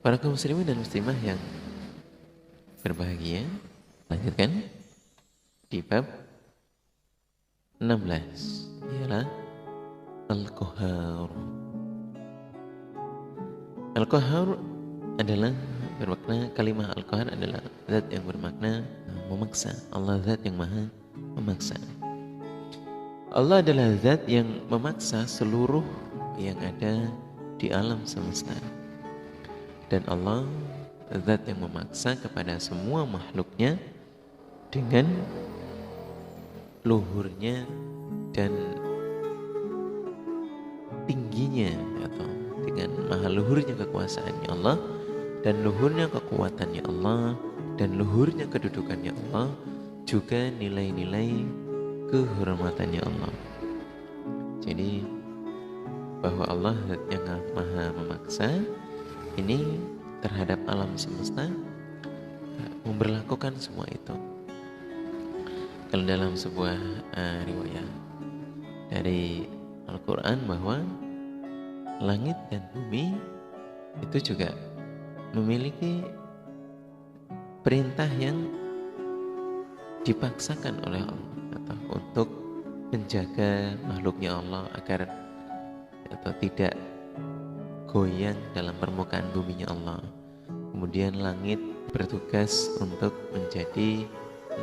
Para kaum muslimin dan muslimah yang berbahagia, lanjutkan di bab 16 ialah Al-Qahhar. Al-Qahhar adalah bermakna, kalimah Al-Qahhar adalah zat yang bermakna memaksa. Allah zat yang maha memaksa. Allah adalah zat yang memaksa seluruh yang ada di alam semesta. Dan Allah zat yang memaksa kepada semua makhluknya dengan luhurnya dan tingginya, atau dengan maha luhurnya kekuasaannya Allah dan luhurnya kekuatannya Allah dan luhurnya kedudukannya Allah, juga nilai-nilai kehormatannya Allah. Jadi bahwa Allah zat yang maha memaksa ini terhadap alam semesta memberlakukan semua itu. Kalau dalam sebuah riwayat dari Al-Quran bahwa langit dan bumi itu juga memiliki perintah yang dipaksakan oleh Allah atau untuk menjaga makhluknya Allah agar atau tidak goyang dalam permukaan buminya Allah. Kemudian langit bertugas untuk menjadi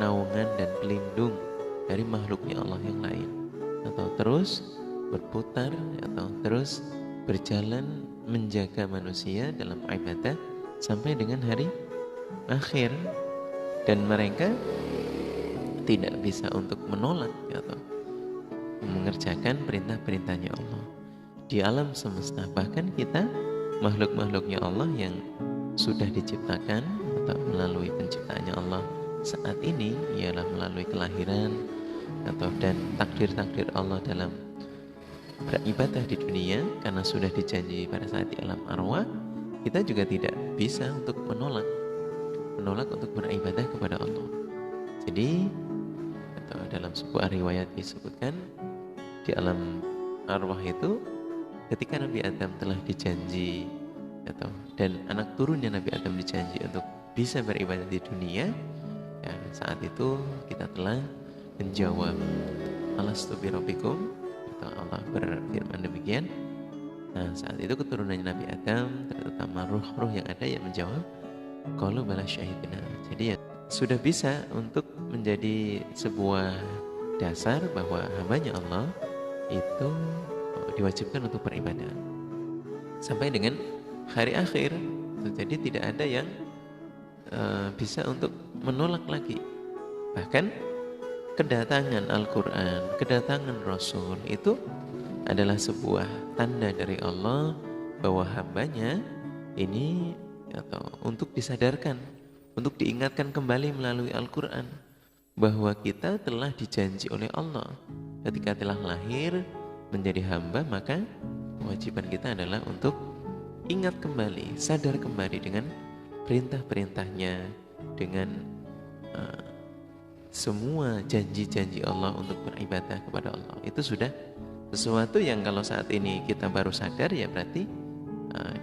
naungan dan pelindung dari makhluknya Allah yang lain, atau terus berputar atau terus berjalan menjaga manusia dalam ibadah sampai dengan hari akhir, dan mereka tidak bisa untuk menolak atau mengerjakan perintah-perintahnya Allah di alam semesta. Bahkan kita makhluk-makhluknya Allah yang sudah diciptakan atau melalui penciptaannya Allah saat ini ialah melalui kelahiran atau dan takdir-takdir Allah dalam beribadah di dunia, karena sudah dijanji pada saat di alam arwah, kita juga tidak bisa untuk menolak untuk beribadah kepada Allah. Jadi atau dalam sebuah riwayat disebutkan di alam arwah itu ketika Nabi Adam telah dijanji atau dan anak turunnya Nabi Adam dijanji untuk bisa beribadah di dunia, ya, saat itu kita telah menjawab alastu birabbikum, atau Allah berfirman demikian. Nah, saat itu keturunannya Nabi Adam, terutama ruh-ruh yang ada yang menjawab qalu bala syahidna. Jadi ya sudah bisa untuk menjadi sebuah dasar bahwa hambanya Allah itu diwajibkan untuk beribadah sampai dengan hari akhir. Jadi tidak ada yang bisa untuk menolak lagi. Bahkan kedatangan Al-Quran, kedatangan Rasul itu adalah sebuah tanda dari Allah bahwa hambanya ini atau untuk disadarkan, untuk diingatkan kembali melalui Al-Quran bahwa kita telah dijanji oleh Allah ketika telah lahir menjadi hamba, maka kewajiban kita adalah untuk ingat kembali, sadar kembali dengan perintah-perintahnya, dengan semua janji-janji Allah untuk beribadah kepada Allah. Itu sudah sesuatu yang kalau saat ini kita baru sadar, ya berarti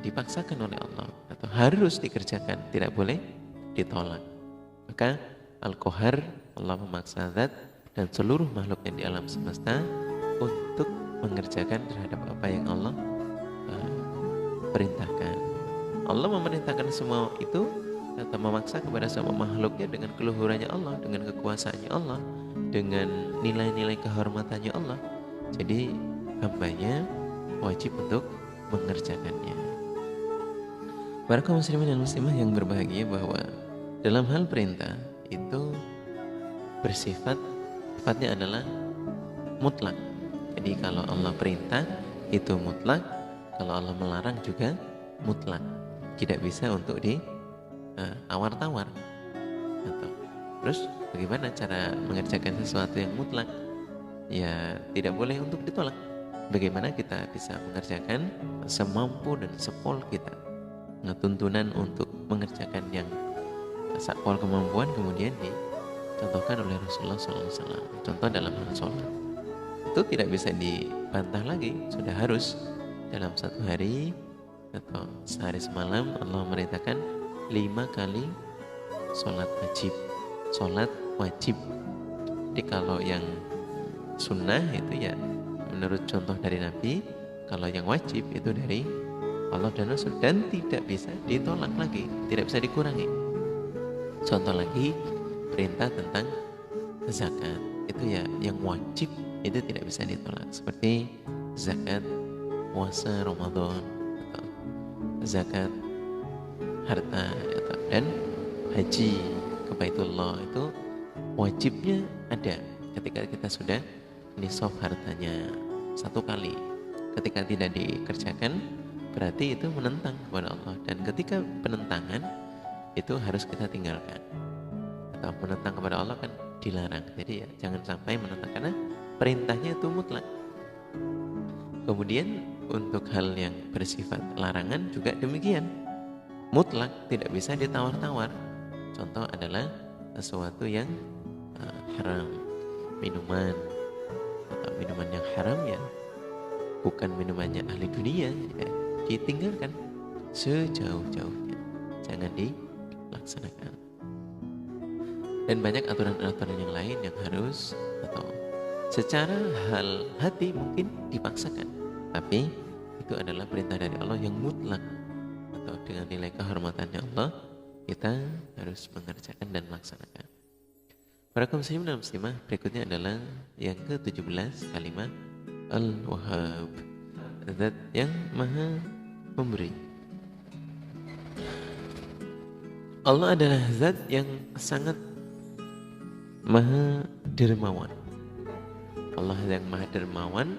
dipaksakan oleh Allah atau harus dikerjakan, tidak boleh ditolak. Maka Al-Qahhar, Allah memaksa zat dan seluruh makhluk yang di alam semesta untuk mengerjakan terhadap apa yang Allah perintahkan. Allah memerintahkan semua itu atau memaksa kepada semua makhluknya dengan keluhurannya Allah, dengan kekuasaannya Allah, dengan nilai-nilai kehormatannya Allah. Jadi hambanya wajib untuk mengerjakannya. Para kaum muslimin dan muslimah yang berbahagia, bahwa dalam hal perintah itu sifatnya adalah mutlak. Jadi kalau Allah perintah itu mutlak, kalau Allah melarang juga mutlak. Tidak bisa untuk di awar-tawar. Atau terus bagaimana cara mengerjakan sesuatu yang mutlak? Ya tidak boleh untuk ditolak. Bagaimana kita bisa mengerjakan semampu dan sepol kita? Tuntunan untuk mengerjakan yang sepol kemampuan kemudian dicontohkan oleh Rasulullah SAW. Contoh dalam hal sholat itu tidak bisa dibantah lagi, sudah harus dalam satu hari atau sehari semalam Allah merintahkan 5 kali sholat wajib. Sholat wajib. Jadi kalau yang sunnah itu ya menurut contoh dari Nabi, kalau yang wajib itu dari Allah dan Rasul dan tidak bisa ditolak lagi, tidak bisa dikurangi. Contoh lagi perintah tentang zakat itu ya yang wajib itu tidak bisa ditolak, seperti zakat puasa Ramadan atau zakat harta atau, dan haji ke Baitullah itu wajibnya ada ketika kita sudah nisab hartanya 1 kali. Ketika tidak dikerjakan berarti itu menentang kepada Allah, dan ketika penentangan itu harus kita tinggalkan. Atau menentang kepada Allah kan dilarang. Jadi ya jangan sampai menentang karena perintahnya itu mutlak. Kemudian untuk hal yang bersifat larangan juga demikian. Mutlak, tidak bisa ditawar-tawar. Contoh adalah sesuatu yang haram, minuman atau minuman yang haram ya bukan minumannya ahli dunia ya, ditinggalkan sejauh-jauhnya, jangan dilaksanakan. Dan banyak aturan-aturan yang lain yang harus atau secara hal hati mungkin dipaksakan, tapi itu adalah perintah dari Allah yang mutlak, atau dengan nilai kehormatannya Allah kita harus mengerjakan dan melaksanakan. Para kaum muslimin dan muslimah, berikutnya adalah yang ke-17 kalimat Al-Wahhab, Zat yang Maha Memberi. Allah adalah Zat yang sangat Maha Dermawan. Allah yang Maha Dermawan,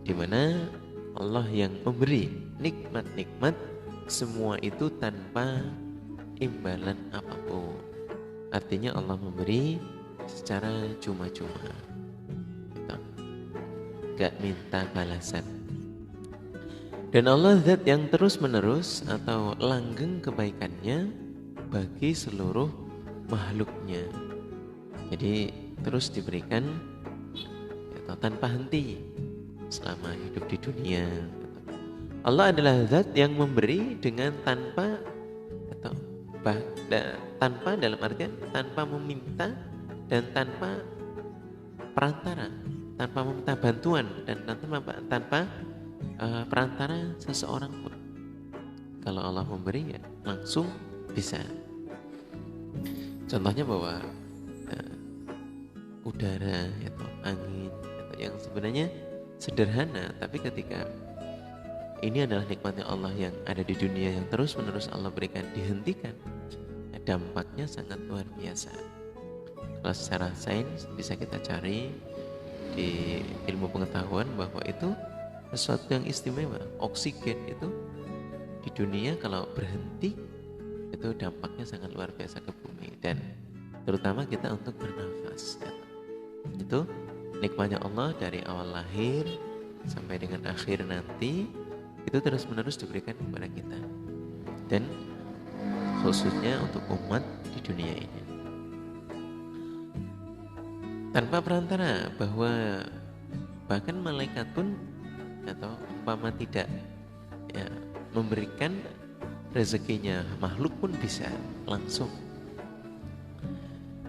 di mana Allah yang memberi nikmat-nikmat semua itu tanpa imbalan apapun. Artinya Allah memberi secara cuma-cuma, gak minta balasan. Dan Allah Zat yang terus-menerus atau langgeng kebaikannya bagi seluruh makhluknya. Jadi terus diberikan atau tanpa henti selama hidup di dunia. Allah adalah Zat yang memberi dengan tanpa atau tanpa dalam artian tanpa meminta dan tanpa perantara, tanpa meminta bantuan dan tanpa perantara seseorang pun. Kalau Allah memberi ya langsung bisa. Contohnya bahwa udara atau angin atau yang sebenarnya sederhana, tapi ketika ini adalah nikmatnya Allah yang ada di dunia yang terus-menerus Allah berikan, dihentikan, dampaknya sangat luar biasa. Kalau secara sains bisa kita cari di ilmu pengetahuan bahwa itu sesuatu yang istimewa. Oksigen itu di dunia kalau berhenti itu dampaknya sangat luar biasa ke bumi dan terutama kita untuk bernafas. Itu nikmatnya Allah dari awal lahir sampai dengan akhir nanti itu terus-menerus diberikan kepada kita, dan khususnya untuk umat di dunia ini tanpa perantara, bahwa bahkan malaikat pun atau umpama tidak ya, memberikan rezekinya, makhluk pun bisa langsung.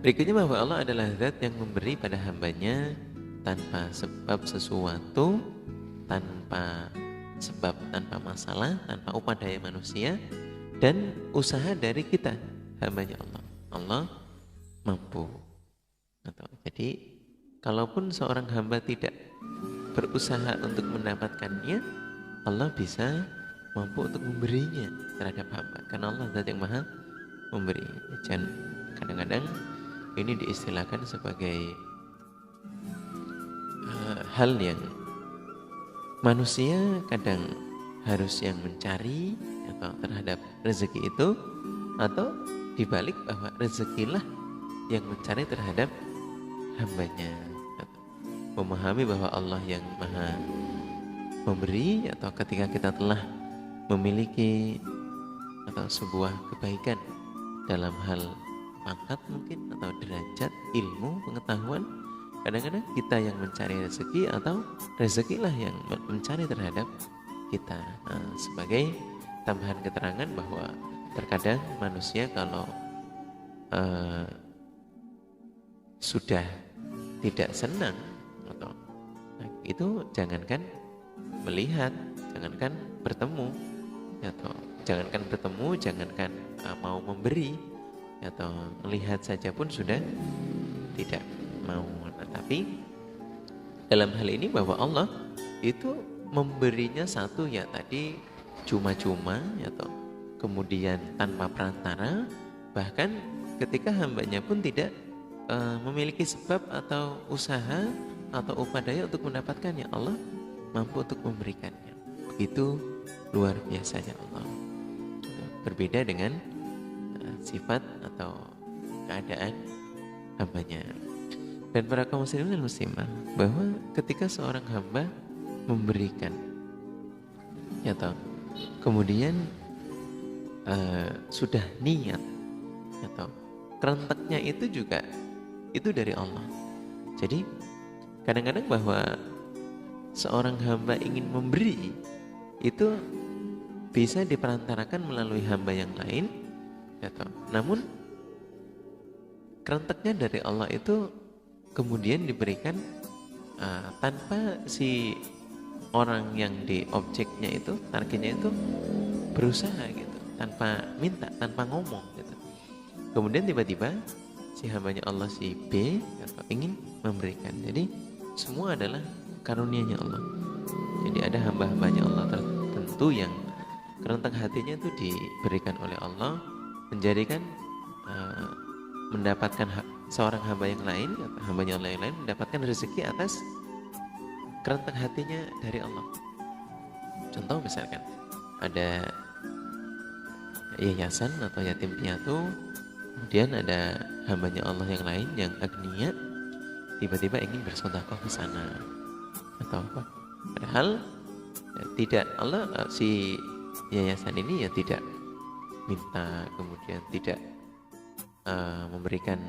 Berikutnya bahwa Allah adalah Zat yang memberi pada hambanya tanpa sebab sesuatu, tanpa sebab, tanpa masalah, tanpa upah daya manusia dan usaha dari kita, hambanya Allah. Allah mampu. Jadi kalaupun seorang hamba tidak berusaha untuk mendapatkannya, Allah bisa mampu untuk memberinya terhadap hamba, karena Allah Zat yang Maha Memberi. Dan kadang-kadang ini diistilahkan sebagai hal yang manusia kadang harus yang mencari atau terhadap rezeki itu, atau dibalik bahwa rezekilah yang mencari terhadap hambanya. Memahami bahwa Allah yang Maha Memberi, atau ketika kita telah memiliki atau sebuah kebaikan dalam hal pangkat mungkin atau derajat ilmu pengetahuan, kadang-kadang kita yang mencari rezeki atau rezekilah yang mencari terhadap kita. Sebagai tambahan keterangan bahwa terkadang manusia kalau sudah tidak senang atau itu jangankan melihat, jangankan bertemu, atau jangankan mau memberi, atau melihat saja pun sudah tidak mau. Tapi dalam hal ini bahwa Allah itu memberinya satu ya tadi cuma-cuma, atau kemudian tanpa perantara, bahkan ketika hambanya pun tidak memiliki sebab atau usaha atau upaya untuk mendapatkannya, Allah mampu untuk memberikannya. Begitu luar biasanya Allah. Berbeda dengan sifat atau keadaan hambanya. Dan para kaum muslimin dan muslimah, bahwa ketika seorang hamba memberikan, ya toh, kemudian sudah niat, ya toh, kerenteknya itu juga itu dari Allah. Jadi kadang-kadang bahwa seorang hamba ingin memberi itu bisa diperantarakan melalui hamba yang lain, ya toh. Namun kerenteknya dari Allah itu kemudian diberikan tanpa si orang yang di objeknya itu, targetnya itu berusaha gitu, tanpa minta, tanpa ngomong gitu. Kemudian tiba-tiba si hambanya Allah, si B, atau ingin memberikan. Jadi semua adalah karunia-Nya Allah. Jadi ada hamba-hambanya Allah tertentu yang kerentak hatinya itu diberikan oleh Allah, menjadikan mendapatkan seorang hamba yang lain, atau hambanya Allah yang lain mendapatkan rezeki atas kerentak hatinya dari Allah. Contoh misalkan ada yayasan atau yatim piatu, kemudian ada hambanya Allah yang lain yang agniya tiba-tiba ingin bersedekah ke sana atau apa, padahal tidak, Allah si yayasan ini ya tidak minta, kemudian tidak memberikan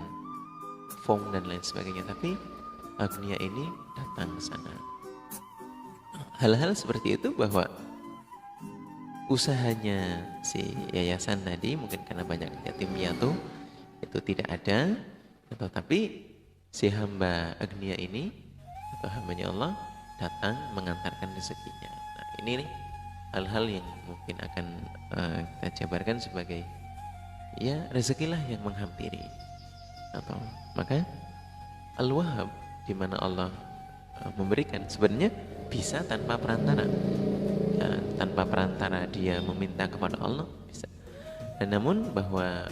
form dan lain sebagainya, tapi agniya ini datang ke sana. Hal-hal seperti itu bahwa usahanya si yayasan tadi mungkin karena banyak yatim piatu itu tidak ada, tetapi si hamba agniya ini atau hambanya Allah datang mengantarkan rezekinya. Nah ini nih hal-hal yang mungkin akan kita jabarkan sebagai ya rezekilah yang menghampiri, atau maka Al-Wahhab di mana Allah memberikan sebenarnya bisa tanpa perantara, ya, tanpa perantara dia meminta kepada Allah bisa. Dan namun bahwa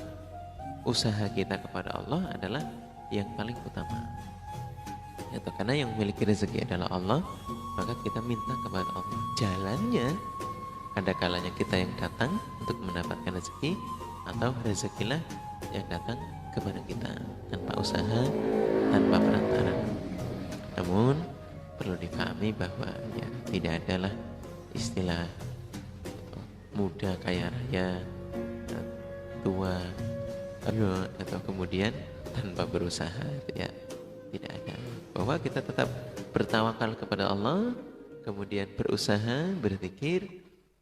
usaha kita kepada Allah adalah yang paling utama, ya, karena yang memiliki rezeki adalah Allah, maka kita minta kepada Allah. Jalannya ada kalanya kita yang datang untuk mendapatkan rezeki, atau rezekilah yang datang kepada kita tanpa usaha, tanpa perantara. Namun perlu dipahami bahwa ya tidak adalah istilah muda kaya raya, tua atau kemudian tanpa berusaha, itu ya tidak ada. Bahwa kita tetap bertawakal kepada Allah, kemudian berusaha, berzikir.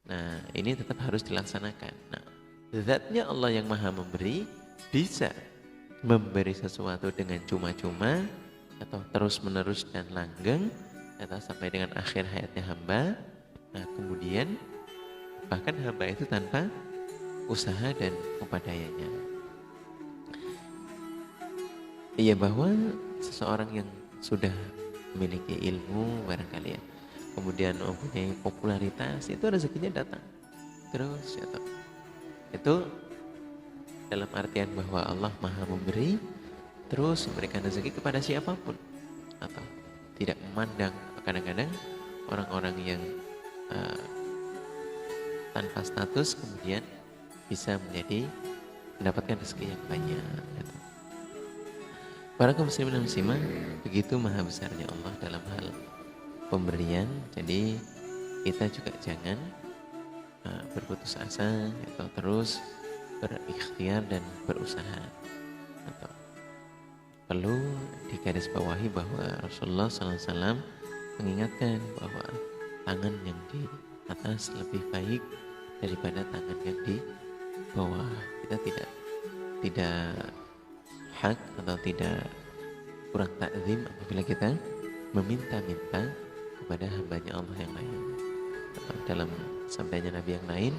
Nah ini tetap harus dilaksanakan. Nah zatnya Allah yang maha memberi bisa memberi sesuatu dengan cuma-cuma atau terus menerus dan langgeng, atau sampai dengan akhir hayatnya hamba. Nah kemudian bahkan hamba itu tanpa usaha dan upadayanya. Iya, bahwa seseorang yang sudah memiliki ilmu barangkali ya, kemudian mempunyai popularitas, itu rezekinya datang terus, ya, itu dalam artian bahwa Allah maha memberi terus memberikan rezeki kepada siapapun, atau tidak memandang. Kadang-kadang orang-orang yang tanpa status kemudian bisa mendapatkan rezeki yang banyak, gitu. Para kaum muslimin dan muslimah, begitu maha besarnya Allah dalam hal pemberian. Jadi kita juga jangan berputus asa, atau terus berikhtiar dan berusaha. Atau perlu digarisbawahi bahwa Rasulullah SAW mengingatkan bahwa tangan yang atas lebih baik daripada tangan yang di bawah. Kita tidak hak atau tidak kurang takzim apabila kita meminta-minta kepada hambanya Allah yang lain. Dalam sabdanya Nabi yang lain,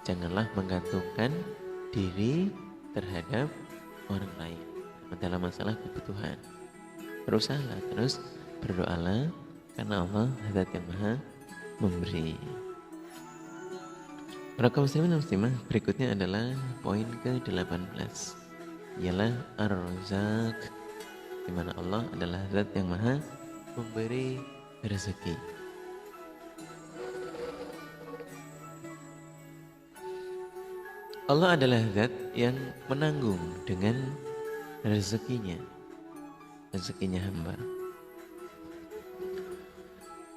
janganlah menggantungkan diri terhadap orang lain dalam masalah kebutuhan. Berusahalah terus, berdoalah, karena Allah Zat yang Maha Memberi. Para kaum muslimin dan muslimah, berikutnya adalah poin ke-18, ialah Ar-Razzaq, di mana Allah adalah Zat yang Maha Memberi rezeki. Allah adalah Zat yang menanggung dengan rezekinya hamba.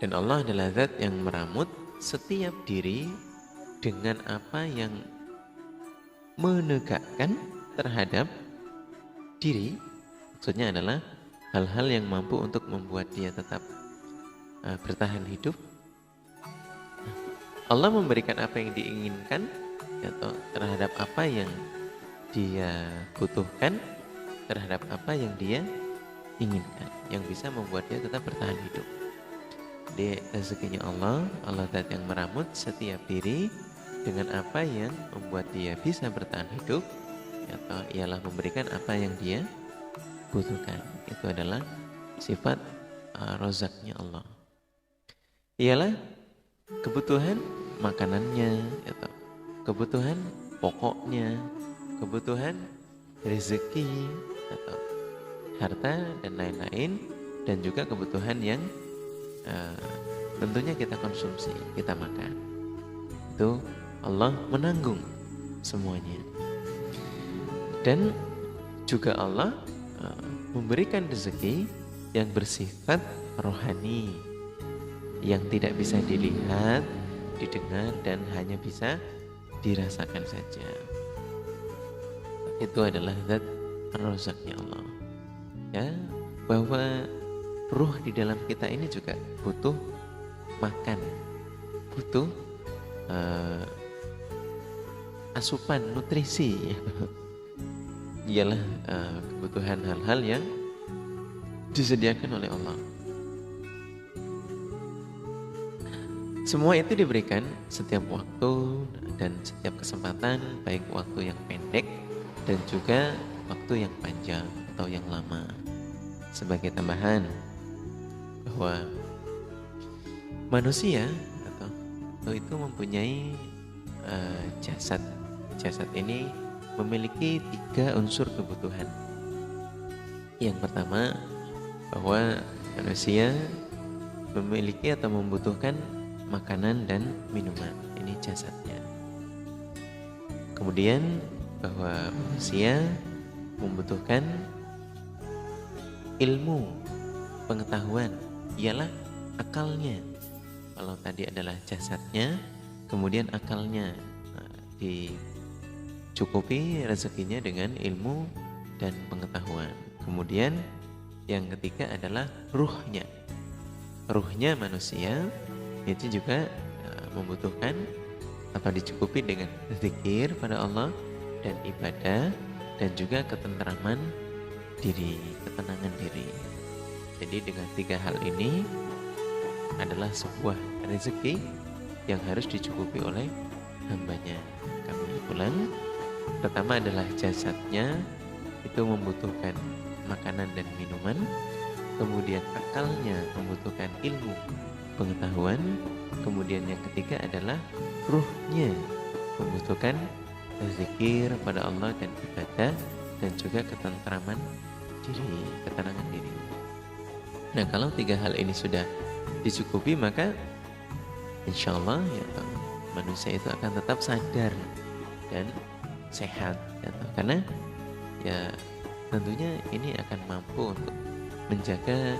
Dan Allah adalah Zat yang meramut setiap diri dengan apa yang menegakkan terhadap diri. Maksudnya adalah hal-hal yang mampu untuk membuat dia tetap bertahan hidup. Allah memberikan apa yang diinginkan atau terhadap apa yang dia butuhkan, terhadap apa yang dia inginkan, yang bisa membuat dia tetap bertahan hidup. Di rezekinya Allah Zat yang meramut setiap diri dengan apa yang membuat dia bisa bertahan hidup, atau ialah memberikan apa yang dia butuhkan. Itu adalah sifat rozaknya Allah. Ialah kebutuhan makanannya, atau kebutuhan pokoknya, kebutuhan rezeki atau harta dan lain-lain, dan juga kebutuhan yang tentunya kita konsumsi, kita makan. Itu Allah menanggung semuanya. Dan juga Allah memberikan rezeki yang bersifat rohani, yang tidak bisa dilihat, didengar, dan hanya bisa dirasakan saja. Itu adalah Zat Ar-Razzaqnya Allah. Ya, bahwa ruh di dalam kita ini juga butuh makan, butuh asupan nutrisi. Ialah kebutuhan hal-hal yang disediakan oleh Allah. Semua itu diberikan setiap waktu dan setiap kesempatan, baik waktu yang pendek dan juga waktu yang panjang atau yang lama. Sebagai tambahan, bahwa manusia atau itu mempunyai jasad. Jasad ini memiliki 3 unsur kebutuhan. Yang pertama, bahwa manusia memiliki atau membutuhkan makanan dan minuman. Ini jasadnya. Kemudian bahwa manusia membutuhkan ilmu, pengetahuan, ialah akalnya. Kalau tadi adalah jasadnya, kemudian akalnya dicukupi rezekinya dengan ilmu dan pengetahuan. Kemudian yang ketiga adalah ruhnya. Ruhnya manusia itu juga membutuhkan atau dicukupi dengan zikir pada Allah dan ibadah, dan juga ketentraman diri, ketenangan diri. Jadi dengan 3 hal ini adalah sebuah rezeki yang harus dicukupi oleh hambanya. Kami ulang, pertama adalah jasadnya itu membutuhkan makanan dan minuman, kemudian akalnya membutuhkan ilmu, pengetahuan, kemudian yang ketiga adalah ruhnya membutuhkan zikir pada Allah dan ibadah, dan juga ketentraman diri, ketenangan diri. Nah, kalau 3 hal ini sudah dicukupi, maka insya Allah ya, manusia itu akan tetap sadar dan sehat ya, karena ya tentunya ini akan mampu untuk menjaga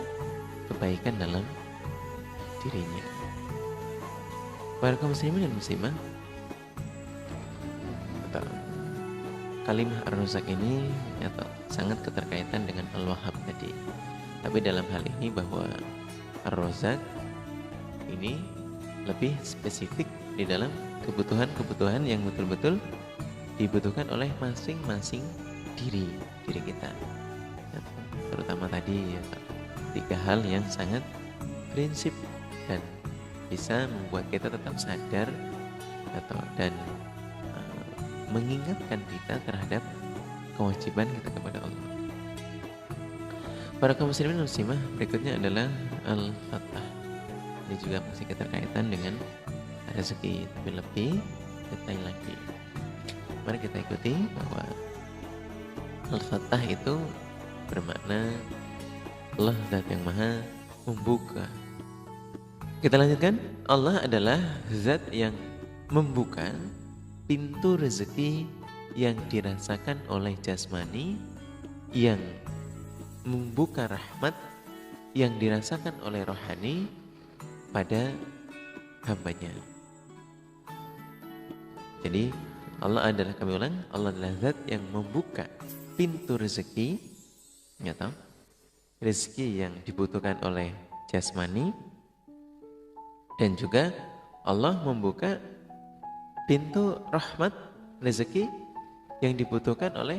kebaikan dalam dirinya. Para kaum muslimin dan muslimah, kalimah Ar-Razzaq ini atau sangat keterkaitan dengan Al-Wahhab tadi. Tapi dalam hal ini bahwa Ar-Razzaq ini lebih spesifik di dalam kebutuhan-kebutuhan yang betul-betul dibutuhkan oleh masing-masing diri kita. Terutama tadi ya, 3 hal yang sangat prinsip dan bisa membuat kita tetap sadar dan mengingatkan kita terhadap kewajiban kita kepada Allah. Para kaum muslimin muslimah, berikutnya adalah Al-Fatah. Ini juga masih keterkaitan dengan rezeki, tapi lebih detail lagi. Mari kita ikuti bahwa Al-Fatah itu bermakna Allah Zat yang Maha Membuka. Kita lanjutkan. Allah adalah Zat yang membuka pintu rezeki yang dirasakan oleh jasmani, yang membuka rahmat yang dirasakan oleh rohani pada hambanya. Jadi Allah adalah, kami ulang, Allah adalah Zat yang membuka pintu rezeki, rezeki yang dibutuhkan oleh jasmani, dan juga Allah membuka pintu rahmat rezeki yang dibutuhkan oleh,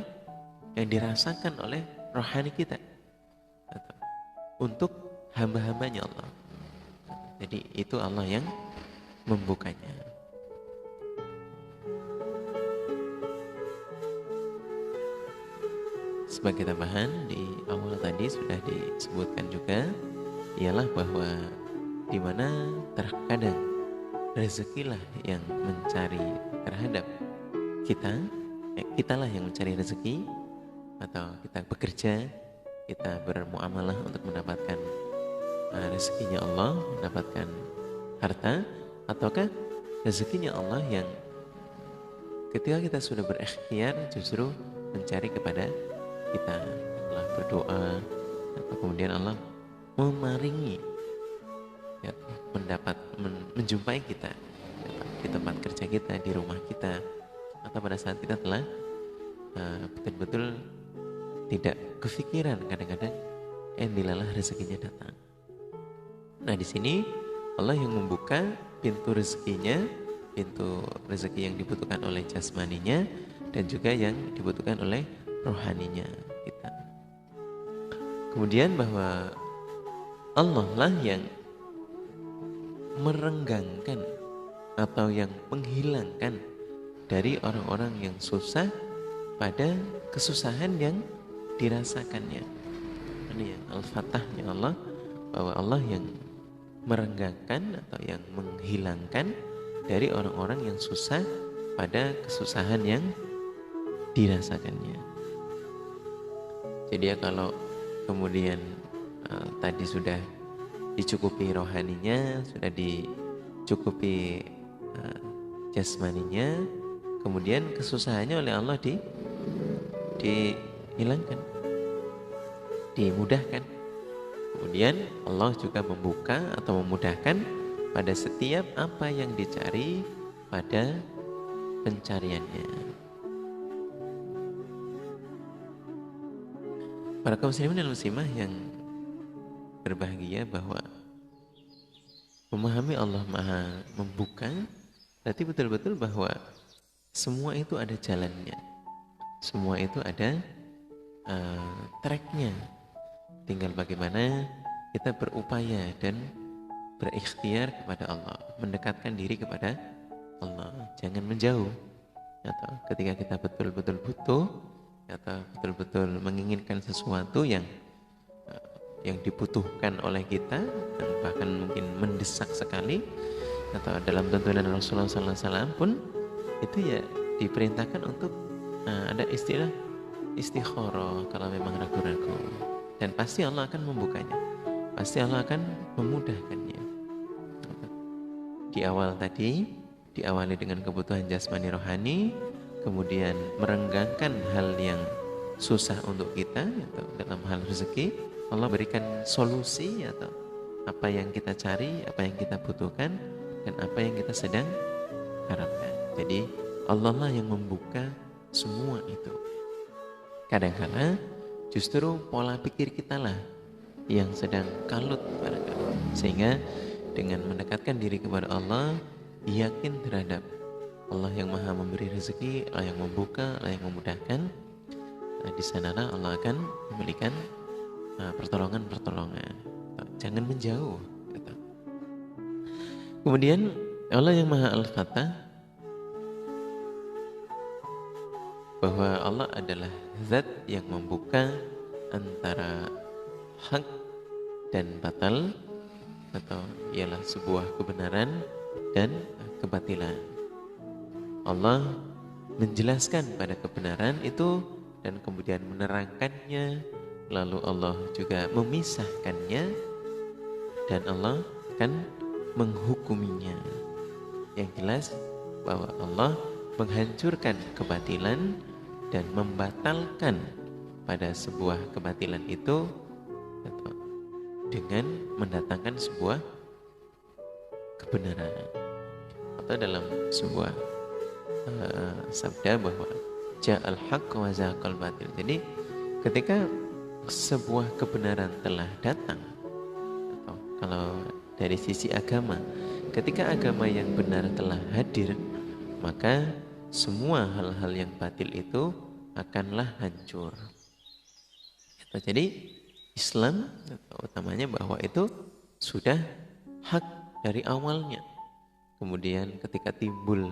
yang dirasakan oleh rohani kita untuk hamba-hambanya Allah. Jadi itu Allah yang membukanya. Sebagai tambahan, di awal tadi sudah disebutkan juga, ialah bahwa di mana terkadang rezekilah yang mencari terhadap kita, kitalah yang mencari rezeki, atau kita bekerja, kita bermuamalah untuk mendapatkan rezekinya Allah, mendapatkan harta, ataukah rezekinya Allah yang ketika kita sudah berikhtiar justru mencari kepada kita, Allah berdoa, atau kemudian Allah memaringi menjumpai kita di tempat kerja kita, di rumah kita, atau pada saat kita telah betul-betul tidak kefikiran kadang-kadang dilalah rezekinya datang. Nah, di sini Allah yang membuka pintu rezekinya, pintu rezeki yang dibutuhkan oleh jasmaninya dan juga yang dibutuhkan oleh rohaninya kita. Kemudian bahwa Allah lah yang merenggangkan atau yang menghilangkan dari orang-orang yang susah pada kesusahan yang dirasakannya. Ini yang Al-Fatahnya Allah, bahwa Allah yang merenggangkan atau yang menghilangkan dari orang-orang yang susah pada kesusahan yang dirasakannya. Jadi ya, kalau kemudian tadi sudah dicukupi rohaninya, sudah dicukupi jasmaninya, kemudian kesusahannya oleh Allah dihilangkan, dimudahkan. Kemudian Allah juga membuka atau memudahkan pada setiap apa yang dicari pada pencariannya. Para kaum muslimin dan muslimah yang berbahagia, bahwa memahami Allah Maha Membuka berarti betul-betul bahwa semua itu ada jalannya, semua itu ada tracknya. Tinggal bagaimana kita berupaya dan berikhtiar kepada Allah, mendekatkan diri kepada Allah, jangan menjauh. Atau ketika kita betul-betul butuh atau betul-betul menginginkan sesuatu yang dibutuhkan oleh kita, dan bahkan mungkin mendesak sekali, atau dalam tuntunan Rasulullah SAW pun itu ya diperintahkan untuk ada istilah istikharah kalau memang ragu-ragu, dan pasti Allah akan membukanya, pasti Allah akan memudahkannya. Di awal tadi diawali dengan kebutuhan jasmani rohani, kemudian merenggangkan hal yang susah untuk kita, atau dalam hal rezeki Allah berikan solusi, atau apa yang kita cari, apa yang kita butuhkan, dan apa yang kita sedang harapkan. Jadi Allah lah yang membuka semua itu. Kadang-kadang justru pola pikir kita lah yang sedang kalut barangkali, sehingga dengan mendekatkan diri kepada Allah, yakin terhadap Allah yang maha memberi rezeki, Allah yang membuka, Allah yang memudahkan. Nah, di sanalah Allah akan memberikan pertolongan-pertolongan. Jangan menjauh. Gitu. Kemudian Allah yang maha Al-Fatah, bahwa Allah adalah zat yang membuka antara hak dan batal, atau ialah sebuah kebenaran dan kebatilan. Allah menjelaskan pada kebenaran itu dan kemudian menerangkannya, lalu Allah juga memisahkannya, dan Allah akan menghukuminya. Yang jelas bahwa Allah menghancurkan kebatilan dan membatalkan pada sebuah kebatilan itu dengan mendatangkan sebuah kebenaran. Atau dalam sebuah sabda bahwa ja'al haqq wa zaqal batil. Jadi ketika sebuah kebenaran telah datang, atau kalau dari sisi agama, ketika agama yang benar telah hadir, maka semua hal-hal yang batil itu akanlah hancur. Jadi Islam utamanya bahwa itu sudah hak dari awalnya. Kemudian ketika timbul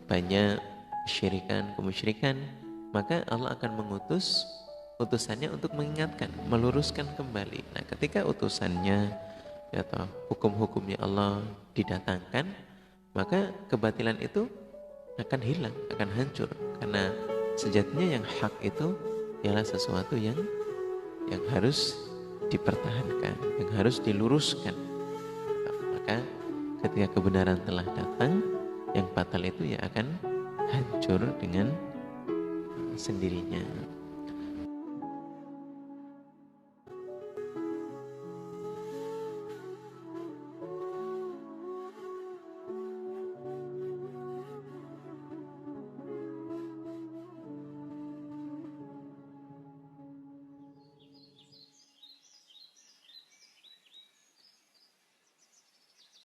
banyak kemusyrikan, maka Allah akan mengutus utusannya untuk mengingatkan, meluruskan kembali. Nah, ketika utusannya atau hukum-hukumnya Allah didatangkan, maka kebatilan itu akan hilang, akan hancur. Karena sejatinya yang hak itu ialah sesuatu yang harus dipertahankan, yang harus diluruskan. Maka ketika kebenaran telah datang, yang batal itu ya akan hancur dengan sendirinya.